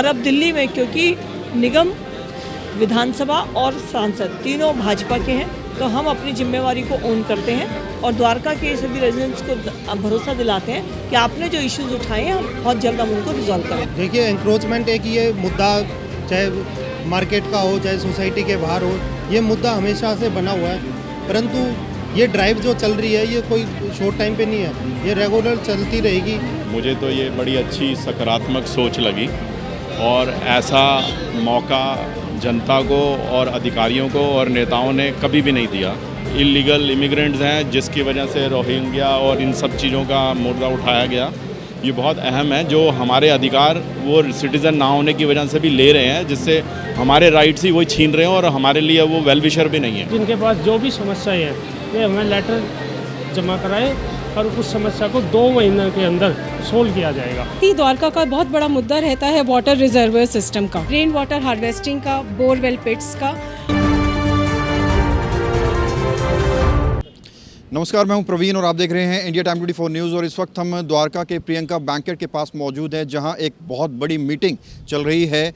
और अब दिल्ली में क्योंकि निगम, विधानसभा और सांसद तीनों भाजपा के हैं, तो हम अपनी जिम्मेवारी को ओन करते हैं और द्वारका के सभी रेजिडेंट्स को भरोसा दिलाते हैं कि आपने जो इश्यूज उठाए हैं हम बहुत जल्द हम उनको रिजॉल्व करें। देखिए, एंक्रोचमेंट एक ये मुद्दा, चाहे मार्केट का हो चाहे सोसाइटी के बाहर हो, ये मुद्दा हमेशा से बना हुआ है। परंतु ये ड्राइव जो चल रही है ये कोई शॉर्ट टाइम पे नहीं है, ये रेगुलर चलती रहेगी। मुझे तो ये बड़ी अच्छी सकारात्मक सोच लगी और ऐसा मौका जनता को और अधिकारियों को और नेताओं ने कभी भी नहीं दिया। इलीगल इमिग्रेंट्स हैं जिसकी वजह से रोहिंग्या और इन सब चीज़ों का मुद्दा उठाया गया, ये बहुत अहम है। जो हमारे अधिकार वो सिटीज़न ना होने की वजह से भी ले रहे हैं, जिससे हमारे राइट्स ही वही छीन रहे हैं और हमारे लिए वो वेल विशर भी नहीं है। जिनके पास जो भी समस्याएं हैं वे हमें लेटर जमा कराएं और उस समस्या को 2 महीने के अंदर सोल्व किया जाएगा। द्वारका का बहुत बड़ा मुद्दा रहता है वाटर रिजर्वर सिस्टम का, रेन वाटर हार्वेस्टिंग का, बोरवेल पिट्स का। नमस्कार, मैं हूं प्रवीण और आप देख रहे हैं इंडिया टाइम 24 न्यूज़। और इस वक्त हम द्वारका के प्रियंका बैंकेट के पास मौजूद हैं, जहां एक बहुत बड़ी मीटिंग चल रही है।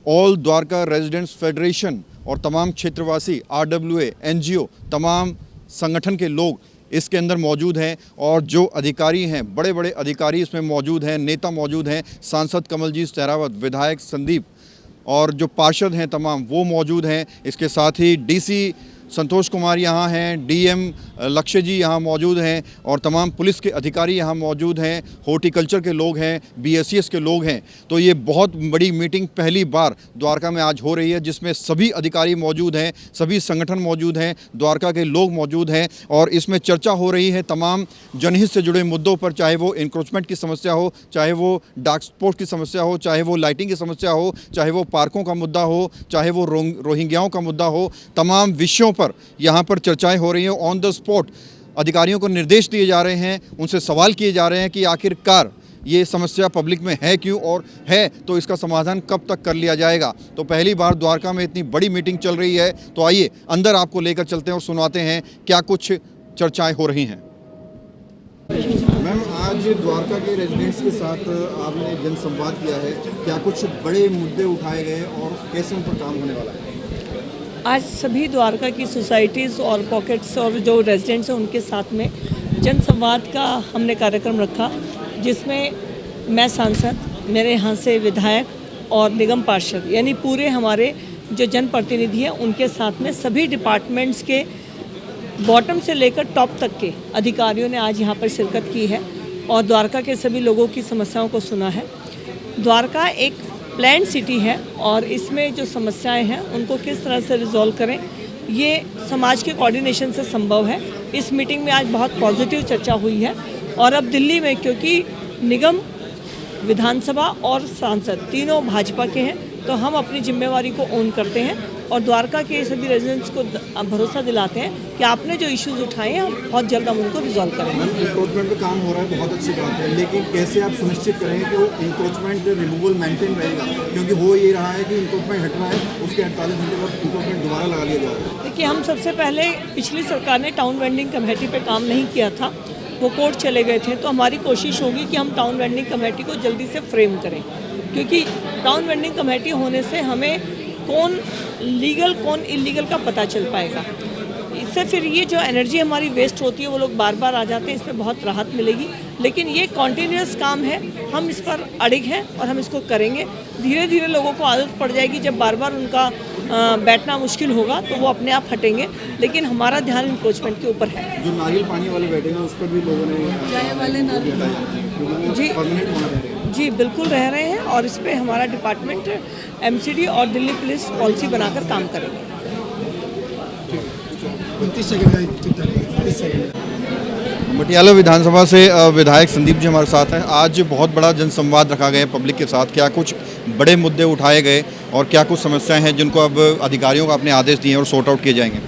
ऑल द्वारका रेजिडेंट्स फेडरेशन और तमाम क्षेत्रवासी, RWA, NGO, तमाम संगठन के लोग इसके अंदर मौजूद हैं और जो अधिकारी हैं, बड़े बड़े अधिकारी इसमें मौजूद हैं, नेता मौजूद हैं। सांसद कमलजीत सहरावत, विधायक संदीप और जो पार्षद हैं तमाम वो मौजूद हैं। इसके साथ ही DC संतोष कुमार यहाँ हैं, DM लक्ष्य जी यहाँ मौजूद हैं और तमाम पुलिस के अधिकारी यहाँ मौजूद हैं, हॉर्टिकल्चर के लोग हैं, BSES के लोग हैं। तो ये बहुत बड़ी मीटिंग पहली बार द्वारका में आज हो रही है, जिसमें सभी अधिकारी मौजूद हैं, सभी संगठन मौजूद हैं, द्वारका के लोग मौजूद हैं और इसमें चर्चा हो रही है तमाम जनहित से जुड़े मुद्दों पर, चाहे वो इंक्रोचमेंट की समस्या हो, चाहे वो डार्क स्पोर्ट्स की समस्या हो, चाहे वो लाइटिंग की समस्या हो, चाहे वो पार्कों का मुद्दा हो, चाहे वो रोहिंग्याओं का मुद्दा हो। तमाम विषयों पर यहाँ पर चर्चाएं हो रही हैं। ऑन द स्पॉट अधिकारियों को निर्देश दिए जा रहे हैं, उनसे सवाल किए जा रहे हैं कि आखिरकार ये समस्या पब्लिक में है क्यों, और है तो इसका समाधान कब तक कर लिया जाएगा। तो पहली बार द्वारका में इतनी बड़ी मीटिंग चल रही है, तो आइए अंदर आपको लेकर चलते हैं और सुनाते हैं क्या कुछ चर्चाएं हो रही हैं। मैम, आज द्वारका के रेजिडेंट्स के साथ आपने जनसंवाद किया है, क्या कुछ बड़े मुद्दे उठाए गए और कैसे उन पर काम होने वाला है? आज सभी द्वारका की सोसाइटीज़ और पॉकेट्स और जो रेजिडेंट्स हैं उनके साथ में जनसंवाद का हमने कार्यक्रम रखा, जिसमें मैं सांसद, मेरे यहाँ से विधायक और निगम पार्षद, यानी पूरे हमारे जो जनप्रतिनिधि हैं उनके साथ में सभी डिपार्टमेंट्स के बॉटम से लेकर टॉप तक के अधिकारियों ने आज यहाँ पर शिरकत की है और द्वारका के सभी लोगों की समस्याओं को सुना है। द्वारका एक प्लान सिटी है और इसमें जो समस्याएं हैं उनको किस तरह से रिजॉल्व करें, ये समाज के कोऑर्डिनेशन से संभव है। इस मीटिंग में आज बहुत पॉजिटिव चर्चा हुई है और अब दिल्ली में क्योंकि निगम, विधानसभा और सांसद तीनों भाजपा के हैं, तो हम अपनी जिम्मेवारी को ओन करते हैं और द्वारका के सभी रेजिडेंट्स को भरोसा दिलाते हैं कि आपने जो इश्यूज उठाए हैं हम बहुत जल्द हम उनको रिजॉल्व करेंगे। इंक्रोचमेंट पे काम हो रहा है, बहुत अच्छी बात है, लेकिन कैसे आप सुनिश्चित करेंगे कि वो इंक्रोचमेंट रिमूवल मेंटेन रहेगा? क्योंकि हो ये रहा है कि इंक्रोचमेंट हट रहा है, उसके 48 घंटे बाद इंक्रोचमेंट दोबारा लगा लिया जा रहा है। देखिए, हम सबसे पहले पिछली सरकार ने टाउन वेंडिंग कमेटी पे काम नहीं किया था, वो कोर्ट चले गए थे, तो हमारी कोशिश होगी कि हम टाउन वेंडिंग कमेटी को जल्दी से फ्रेम करें, क्योंकि टाउन वेंडिंग कमेटी होने से हमें कौन लीगल कौन इलीगल का पता चल पाएगा। इससे फिर ये जो एनर्जी हमारी वेस्ट होती है वो लोग बार बार आ जाते हैं, इसमें बहुत राहत मिलेगी। लेकिन ये कॉन्टीन्यूअस काम है, हम इस पर अड़िग हैं और हम इसको करेंगे। धीरे धीरे लोगों को आदत पड़ जाएगी, जब बार बार उनका बैठना मुश्किल होगा तो वो अपने आप हटेंगे, लेकिन हमारा ध्यान इंक्रोचमेंट के ऊपर है। जो नारियल पानी वाले बैठे हैं उस पर भी लोगों ने जी बिल्कुल रह रहे हैं और इस पर हमारा डिपार्टमेंट MCD और दिल्ली पुलिस पॉलिसी बनाकर काम करेंगे। मटियाला विधानसभा से विधायक संदीप जी हमारे साथ हैं। आज बहुत बड़ा जनसंवाद रखा गया पब्लिक के साथ, क्या कुछ बड़े मुद्दे उठाए गए और क्या कुछ समस्याएं हैं जिनको अब अधिकारियों को अपने आदेश दिए और सॉर्ट आउट किए जाएंगे?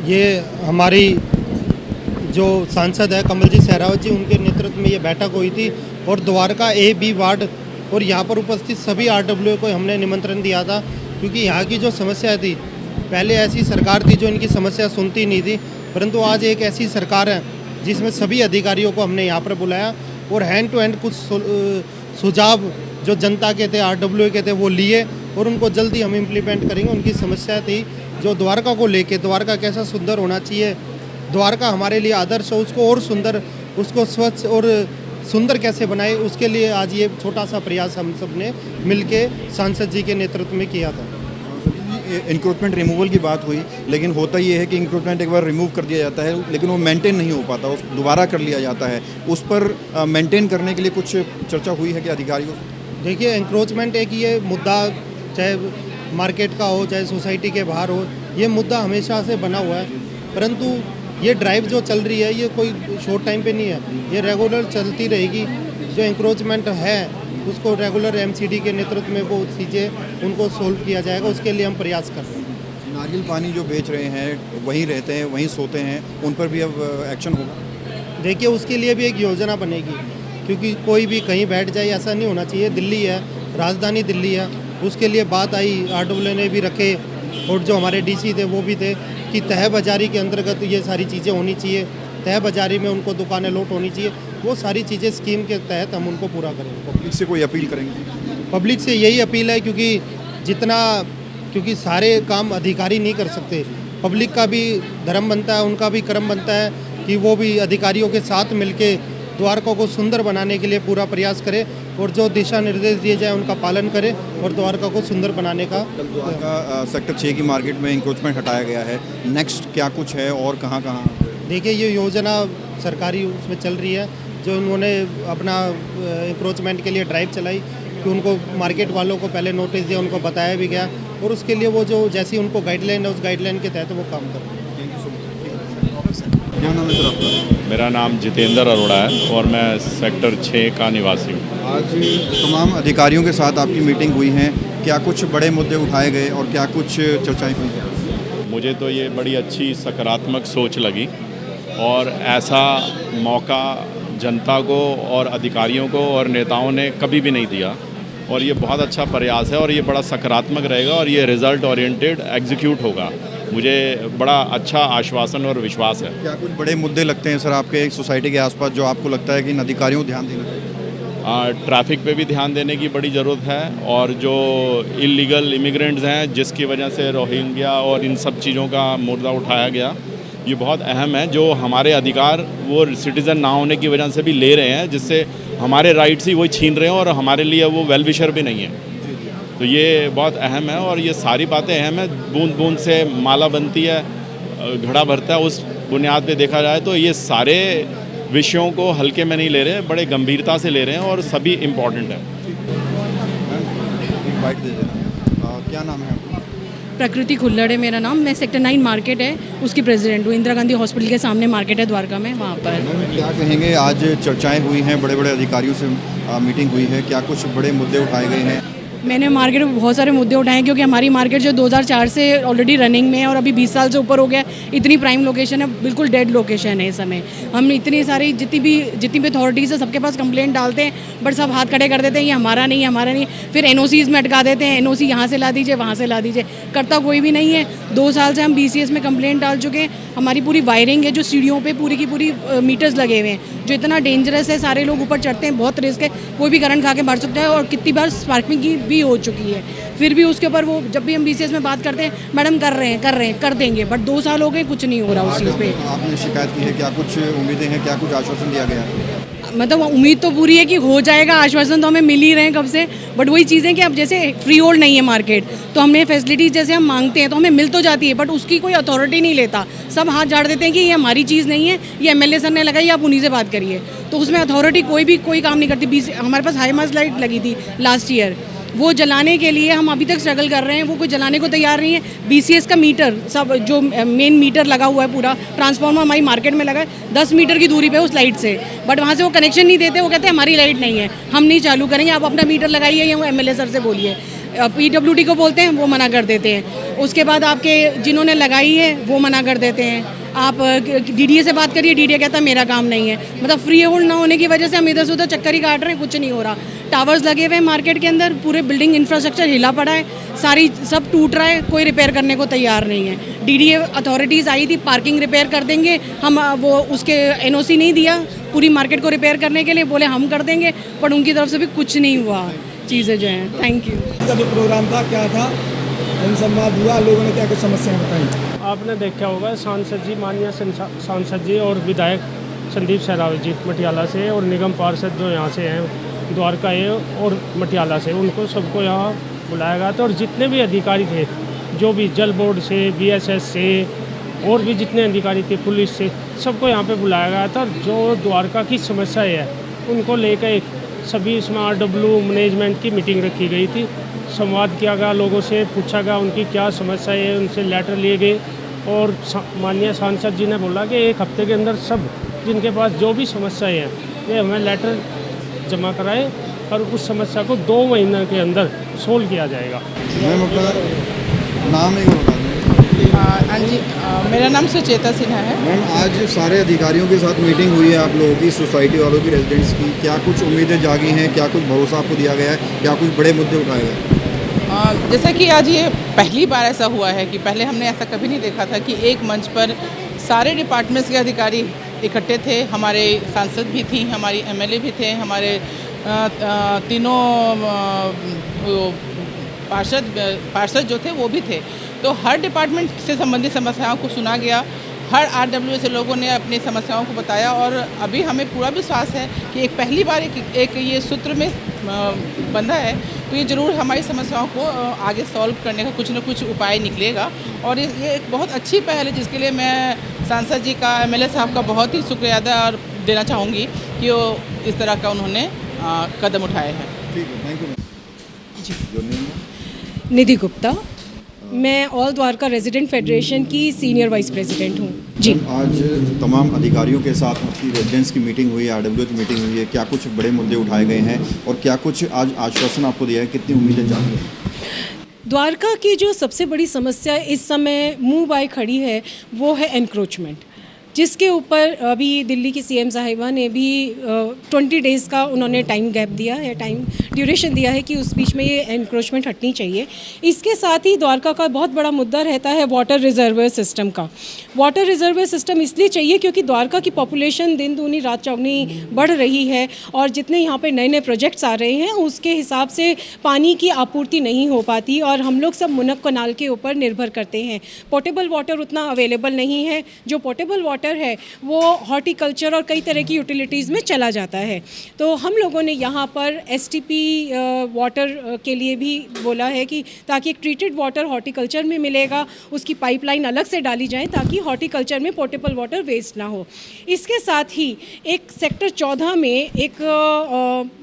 ये हमारी जो सांसद है कमलजीत सहरावत जी, उनके नेतृत्व में ये बैठक हुई थी और द्वारका A, B वार्ड और यहाँ पर उपस्थित सभी RWA को हमने निमंत्रण दिया था, क्योंकि यहाँ की जो समस्या थी, पहले ऐसी सरकार थी जो इनकी समस्या सुनती नहीं थी, परंतु आज एक ऐसी सरकार है जिसमें सभी अधिकारियों को हमने यहाँ पर बुलाया और हैंड टू हैंड कुछ सुझाव जो जनता के थे, RWA के थे, वो लिए और उनको जल्दी हम इम्प्लीमेंट करेंगे। उनकी समस्या थी जो द्वारका को लेके, द्वारका कैसा सुंदर होना चाहिए, द्वारका हमारे लिए आदर्श हो, उसको और सुंदर, उसको स्वच्छ और सुंदर कैसे बनाए, उसके लिए आज ये छोटा सा प्रयास हम सब ने मिलके सांसद जी के नेतृत्व में किया था। इंक्रोचमेंट रिमूवल की बात हुई, लेकिन होता ये है कि इंक्रोचमेंट एक बार रिमूव कर दिया जाता है लेकिन वो मेंटेन नहीं हो पाता, उस दोबारा कर लिया जाता है। उस पर मेंटेन करने के लिए कुछ चर्चा हुई है कि अधिकारियों से? देखिए, एंक्रोचमेंट एक ये मुद्दा, चाहे मार्केट का हो चाहे सोसाइटी के बाहर हो, ये मुद्दा हमेशा से बना हुआ है। परंतु ये ड्राइव जो चल रही है ये कोई शॉर्ट टाइम पे नहीं है, ये रेगुलर चलती रहेगी। जो एंक्रोचमेंट है उसको रेगुलर MCD के नेतृत्व में वो चीज़ें उनको सोल्व किया जाएगा, उसके लिए हम प्रयास कर रहे हैं। नारियल पानी जो बेच रहे हैं, वहीं रहते हैं, वहीं सोते हैं, उन पर भी अब एक्शन होगा? देखिए, उसके लिए भी एक योजना बनेगी, क्योंकि कोई भी कहीं बैठ जाए ऐसा नहीं होना चाहिए। दिल्ली है, राजधानी दिल्ली है, उसके लिए बात आई, RWA ने भी रखे और जो हमारे DC थे वो भी थे कि तह बाजारी के अंतर्गत ये सारी चीज़ें होनी चाहिए, तह बाजारी में उनको दुकानें लॉट होनी चाहिए, वो सारी चीज़ें स्कीम के तहत हम उनको पूरा करेंगे। पब्लिक से कोई अपील करेंगे? पब्लिक से यही अपील है, क्योंकि सारे काम अधिकारी नहीं कर सकते, पब्लिक का भी धर्म बनता है, उनका भी कर्म बनता है कि वो भी अधिकारियों के साथ मिलके द्वारका को सुंदर बनाने के लिए पूरा प्रयास करे और जो दिशा निर्देश दिए जाए उनका पालन करे और द्वारका को सुंदर बनाने का। द्वारका सेक्टर 6 की मार्केट में इंक्रोचमेंट हटाया गया है, नेक्स्ट क्या कुछ है और कहाँ कहाँ? देखिए, ये योजना सरकारी उसमें चल रही है, जो इन्होंने अपना इंक्रोचमेंट के लिए ड्राइव चलाई कि उनको मार्केट वालों को पहले नोटिस दिया, उनको बताया भी गया और उसके लिए वो जो जैसी उनको गाइडलाइन है उस गाइडलाइन के तहत वो काम कर रहे हैं। क्या नाम है सर आपका? मेरा नाम जितेंद्र अरोड़ा है और मैं सेक्टर 6 का निवासी हूँ। आज तमाम अधिकारियों के साथ आपकी मीटिंग हुई है, क्या कुछ बड़े मुद्दे उठाए गए और क्या कुछ चर्चाएं हुई हैं? मुझे तो ये बड़ी अच्छी सकारात्मक सोच लगी और ऐसा मौका जनता को और अधिकारियों को और नेताओं ने कभी भी नहीं दिया और ये बहुत अच्छा प्रयास है और ये बड़ा सकारात्मक रहेगा और ये रिज़ल्ट ओरिएंटेड एग्जीक्यूट होगा। मुझे बड़ा अच्छा आश्वासन और विश्वास है। क्या कुछ बड़े मुद्दे लगते हैं सर आपके सोसाइटी के आसपास जो आपको लगता है कि इन अधिकारियों को ध्यान देना चाहिए? ट्रैफिक पे भी ध्यान देने की बड़ी ज़रूरत है और जो इलीगल इमिग्रेंट्स हैं जिसकी वजह से रोहिंग्या और इन सब चीज़ों का मुद्दा उठाया गया, ये बहुत अहम है। जो हमारे अधिकार वो सिटीज़न ना होने की वजह से भी ले रहे हैं, जिससे हमारे राइट्स ही वही छीन रहे हैं और हमारे लिए वो वेल विशर भी नहीं है। तो ये बहुत अहम है और ये सारी बातें अहम है। बूंद बूंद से माला बनती है, घड़ा भरता है, उस बुनियाद पे देखा जाए तो ये सारे विषयों को हल्के में नहीं ले रहे, बड़े गंभीरता से ले रहे हैं और सभी इम्पॉर्टेंट है। बाइट दे देना। क्या नाम है आपका? प्रकृति खुल्लड़ है मेरा नाम। मैं सेक्टर 9 मार्केट है उसकी प्रेसिडेंट हूँ। इंदिरा गांधी हॉस्पिटल के सामने मार्केट है द्वारका में, वहाँ पर। क्या कहेंगे, आज चर्चाएं हुई हैं, बड़े बड़े अधिकारियों से मीटिंग हुई है, क्या कुछ बड़े मुद्दे उठाए गए हैं? मैंने मार्केट में बहुत सारे मुद्दे उठाए हैं क्योंकि हमारी मार्केट जो 2004 से ऑलरेडी रनिंग में है और अभी 20 साल से ऊपर हो गया। इतनी प्राइम लोकेशन है, बिल्कुल डेड लोकेशन है इस समय। हम इतनी सारी जितनी भी अथॉरिटीज़ है सबके पास कंप्लेंट डालते हैं, बट सब हाथ खड़े कर देते हैं, ये हमारा नहीं, हमारा नहीं। फिर NOCs में अटका देते हैं, NOC यहाँ से ला दीजिए, वहाँ से ला दीजिए, करता कोई भी नहीं है। 2 साल से हम BCS में कंप्लेंट डाल चुके हैं। हमारी पूरी वायरिंग है जो सीढ़ियों पे पूरी की पूरी मीटर्स लगे हुए हैं, जो इतना डेंजरस है। सारे लोग ऊपर चढ़ते हैं, बहुत रिस्क है, कोई भी करंट खा के मर सकता है और कितनी बार स्पार्किंग की भी हो चुकी है। फिर भी उसके ऊपर वो जब भी हम BCS में बात करते हैं, मैडम कर रहे हैं, कर देंगे, बट 2 साल हो गए, कुछ नहीं हो रहा उस चीज़ पे। आपने शिकायत की है, क्या कुछ उम्मीदें हैं, क्या कुछ आश्वासन दिया गया है? मतलब उम्मीद तो पूरी है कि हो जाएगा, आश्वासन तो हमें मिल ही रहे हैं कब से, बट वही चीज़ें कि अब जैसे फ्री होल्ड नहीं है मार्केट, तो हमने फैसिलिटीज़ जैसे हम मांगते हैं तो हमें मिल तो जाती है, बट उसकी कोई अथॉरिटी नहीं लेता। सब हाथ झाड़ देते हैं कि ये हमारी चीज़ नहीं है, ये MLA सर ने लगाई, आप उन्हीं से बात करिए। तो उसमें अथॉरिटी कोई काम नहीं करती। हमारे पास हाई मास लाइट लगी थी लास्ट ईयर, वो जलाने के लिए हम अभी तक स्ट्रगल कर रहे हैं, वो कोई जलाने को तैयार नहीं है। BCS का मीटर, सब जो मेन मीटर लगा हुआ है, पूरा ट्रांसफार्मर हमारी मार्केट में लगा है 10 मीटर की दूरी पे उस लाइट से, बट वहाँ से वो कनेक्शन नहीं देते। वो कहते हैं हमारी लाइट नहीं है, हम नहीं चालू करेंगे, आप अपना मीटर लगाइए या वो MLA सर से बोलिए। PWD को बोलते हैं, वो मना कर देते हैं। उसके बाद आपके जिन्होंने लगाई है वो मना कर देते हैं। आप DDA से बात करिए, DDA कहता है मेरा काम नहीं है। मतलब फ्री होल्ड ना होने की वजह से हम इधर से उधर चक्कर ही काट रहे हैं, कुछ नहीं हो रहा। टावर्स लगे हुए हैं मार्केट के अंदर, पूरे बिल्डिंग इंफ्रास्ट्रक्चर हिला पड़ा है, सब टूट रहा है, कोई रिपेयर करने को तैयार नहीं है। DDA अथॉरिटीज़ आई थी, पार्किंग रिपेयर कर देंगे, हम वो उसके NOC नहीं दिया पूरी मार्केट को रिपेयर करने के लिए, बोले हम कर देंगे, बट उनकी तरफ से भी कुछ नहीं हुआ। चीज़ें जो हैं। Thank you. का जो प्रोग्राम था क्या था, जनसंवाद हुआ, लोगों ने क्या कुछ समस्याएं बताई? आपने देखा होगा सांसद जी, माननीय सांसद जी और विधायक संदीप सहरावत जी मटियाला से, और निगम पार्षद जो यहाँ से हैं द्वारका है और मटियाला से, उनको सबको यहाँ बुलाया गया था। और जितने भी अधिकारी थे, जो भी जल बोर्ड से, BSS से, और भी जितने अधिकारी थे, पुलिस से, सबको यहाँ पे बुलाया गया था। जो द्वारका की समस्याएं है उनको लेकर सभी इसमें RW मैनेजमेंट की मीटिंग रखी गई थी। संवाद किया गया, लोगों से पूछा गया उनकी क्या समस्याएं है, उनसे लेटर लिए गए। और माननीय सांसद जी ने बोला कि 1 हफ्ते के अंदर सब जिनके पास जो भी समस्याएं हैं ये हमें लेटर जमा कराए और उस समस्या को 2 महीने के अंदर सोल्व किया जाएगा। मैम अपना नाम एक बता दें। हाँ जी, मेरा नाम सुचेता सिन्हा है। मैम आज सारे अधिकारियों के साथ मीटिंग हुई है आप लोगों की, सोसाइटी वालों की, रेजिडेंट्स की, क्या कुछ उम्मीदें जागी हैं, क्या कुछ भरोसा आपको दिया गया है, क्या कुछ बड़े मुद्दे उठाए गए? जैसा कि आज ये पहली बार ऐसा हुआ है कि पहले हमने ऐसा कभी नहीं देखा था कि एक मंच पर सारे डिपार्टमेंट्स के अधिकारी इकट्ठे थे। हमारे सांसद भी थी, हमारी MLA भी थे, हमारे तीनों पार्षद जो थे वो भी थे। तो हर डिपार्टमेंट से संबंधित समस्याओं को सुना गया। हर RW से लोगों ने अपनी समस्याओं को बताया और अभी हमें पूरा विश्वास है कि एक पहली बार एक ये सूत्र में बंधा है तो ये ज़रूर हमारी समस्याओं को आगे सॉल्व करने का कुछ न कुछ उपाय निकलेगा। और ये एक बहुत अच्छी पहल है जिसके लिए मैं सांसद जी का, MLA साहब का बहुत ही शुक्रिया अदा देना चाहूँगी कि वो इस तरह का उन्होंने कदम उठाए हैं। ठीक है, थैंक यू जी। जो नेम है? निधि गुप्ता, मैं ऑल द्वारका रेजिडेंट फेडरेशन की सीनियर वाइस प्रेसिडेंट हूँ जी। आज तमाम अधिकारियों के साथ आपकी रेजिडेंट्स की मीटिंग हुई है, RW की मीटिंग हुई है, क्या कुछ बड़े मुद्दे उठाए गए हैं और क्या कुछ आज आश्वासन आपको दिया है, कितनी उम्मीदें जाती हैं? द्वारका की जो सबसे बड़ी समस्या इस समय मुंह बाय खड़ी है वो है एनक्रोचमेंट, जिसके ऊपर अभी दिल्ली की CM साहिबा ने भी 20 डेज़ का उन्होंने टाइम गैप दिया है, टाइम ड्यूरेशन दिया है कि उस बीच में ये एनक्रोचमेंट हटनी चाहिए। इसके साथ ही द्वारका का बहुत बड़ा मुद्दा रहता है वाटर रिजर्वर सिस्टम का। वाटर रिजर्वर सिस्टम इसलिए चाहिए क्योंकि द्वारका की पॉपुलेशन दिन दूनी रात चौगुनी बढ़ रही है और जितने यहाँ पे नए नए प्रोजेक्ट्स आ रहे हैं उसके हिसाब से पानी की आपूर्ति नहीं हो पाती और हम लोग सब मुनक कनाल के ऊपर निर्भर करते हैं। पोर्टेबल वाटर उतना अवेलेबल नहीं है, जो पोर्टेबल वाटर है वो हॉर्टिकल्चर और कई तरह की यूटिलिटीज़ में चला जाता है। तो हम लोगों ने यहाँ पर STP वाटर के लिए भी बोला है कि ताकि एक ट्रीटेड वाटर हॉर्टिकल्चर में मिलेगा, उसकी पाइपलाइन अलग से डाली जाए ताकि हॉर्टिकल्चर में पोर्टेबल वाटर वेस्ट ना हो। इसके साथ ही एक सेक्टर 14 में एक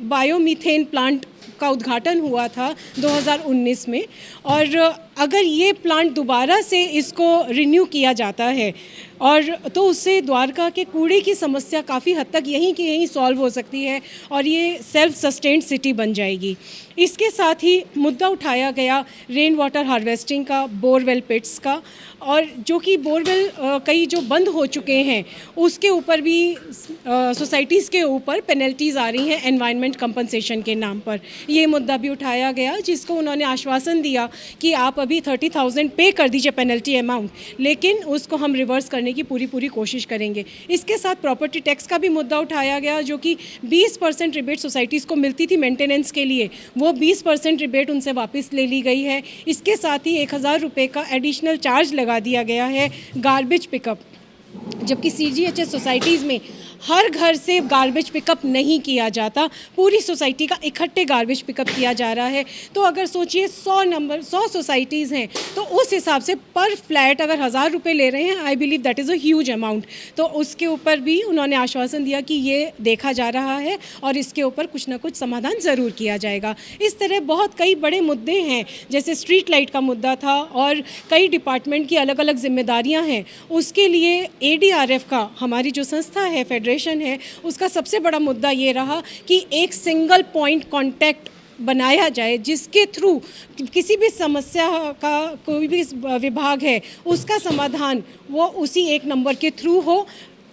बायोमीथेन प्लांट का उद्घाटन हुआ था 2019 में और अगर ये प्लांट दोबारा से इसको रिन्यू किया जाता है और तो उससे द्वारका के कूड़े की समस्या काफ़ी हद तक यहीं की यहीं सॉल्व हो सकती है और ये सेल्फ सस्टेन्ड सिटी बन जाएगी। इसके साथ ही मुद्दा उठाया गया रेन वाटर हार्वेस्टिंग का, बोरवेल पिट्स का, और जो कि बोरवेल कई जो बंद हो चुके हैं उसके ऊपर भी सोसाइटीज़ के ऊपर पेनल्टीज़ आ रही हैं एनवायरनमेंट कंपनसेशन के नाम पर। ये मुद्दा भी उठाया गया जिसको उन्होंने आश्वासन दिया कि आप अभी 30,000 पे कर दीजिए पेनल्टी अमाउंट, लेकिन उसको हम रिवर्स करने की पूरी कोशिश करेंगे। इसके साथ प्रॉपर्टी टैक्स का भी मुद्दा उठाया गया जो कि 20% रिबेट सोसाइटीज़ को मिलती थी मेंटेनेंस के लिए, वो 20% रिबेट उनसे वापस ले ली गई है। इसके साथ ही 1,000 रुपये का एडिशनल चार्ज लगा दिया गया है गार्बेज पिकअप, जबकि CGHS सोसाइटीज़ में हर घर से गार्बेज पिकअप नहीं किया जाता, पूरी सोसाइटी का इकट्ठे गार्बेज पिकअप किया जा रहा है। तो अगर सोचिए 100 सोसाइटीज़ हैं तो उस हिसाब से पर फ्लैट अगर 1,000 रुपये ले रहे हैं, I believe that is a huge amount. तो उसके ऊपर भी उन्होंने आश्वासन दिया कि ये देखा जा रहा है और इसके ऊपर कुछ ना कुछ समाधान ज़रूर किया जाएगा। इस तरह बहुत कई बड़े मुद्दे हैं, जैसे स्ट्रीट लाइट का मुद्दा था और कई डिपार्टमेंट की अलग अलग जिम्मेदारियाँ हैं। उसके लिए ADRF का, हमारी जो संस्था है फेडरेशन है, उसका सबसे बड़ा मुद्दा ये रहा कि एक सिंगल पॉइंट कांटेक्ट बनाया जाए जिसके थ्रू किसी भी समस्या का कोई भी विभाग है उसका समाधान वो उसी एक नंबर के थ्रू हो।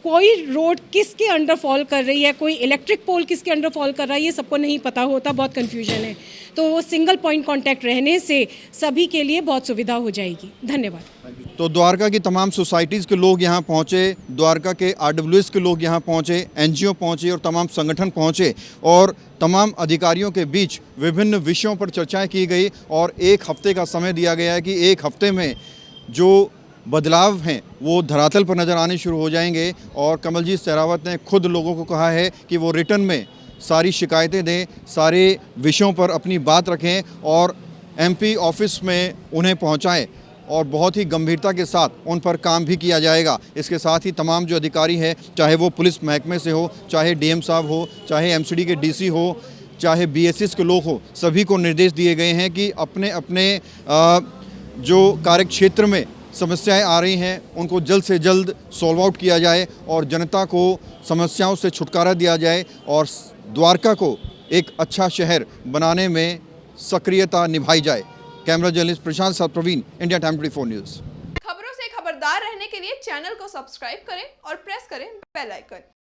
कोई रोड किसके अंडर फॉल कर रही है, कोई इलेक्ट्रिक पोल किसके अंडर फॉल कर रहा है, ये सबको नहीं पता होता, बहुत कन्फ्यूजन है। तो वो सिंगल पॉइंट कांटेक्ट रहने से सभी के लिए बहुत सुविधा हो जाएगी। धन्यवाद। तो द्वारका की तमाम सोसाइटीज़ के लोग यहाँ पहुँचे, द्वारका के RWS के लोग यहाँ पहुँचे, NGO पहुँचे और तमाम संगठन पहुँचे और तमाम अधिकारियों के बीच विभिन्न विषयों पर चर्चाएं की गई और एक हफ्ते का समय दिया गया है कि एक हफ्ते में जो बदलाव हैं वो धरातल पर नज़र आने शुरू हो जाएंगे। और कमलजीत सहरावत ने खुद लोगों को कहा है कि वो रिटर्न में सारी शिकायतें दें, सारे विषयों पर अपनी बात रखें और MP ऑफिस में उन्हें पहुँचाएँ और बहुत ही गंभीरता के साथ उन पर काम भी किया जाएगा। इसके साथ ही तमाम जो अधिकारी हैं, चाहे वो पुलिस महकमे से हो, चाहे DM साहब हो, चाहे MCD के DC हो, चाहे BSS के लोग हो, सभी को निर्देश दिए गए हैं कि अपने अपने जो कार्य क्षेत्र में समस्याएं आ रही हैं उनको जल्द से जल्द सॉल्व आउट किया जाए और जनता को समस्याओं से छुटकारा दिया जाए और द्वारका को एक अच्छा शहर बनाने में सक्रियता निभाई जाए। कैमरा जर्नलिस्ट प्रशांत साथ प्रवीण, इंडिया टाइम 24 न्यूज़। खबरों से खबरदार रहने के लिए चैनल को सब्सक्राइब करें और प्रेस करें बेल आइकन।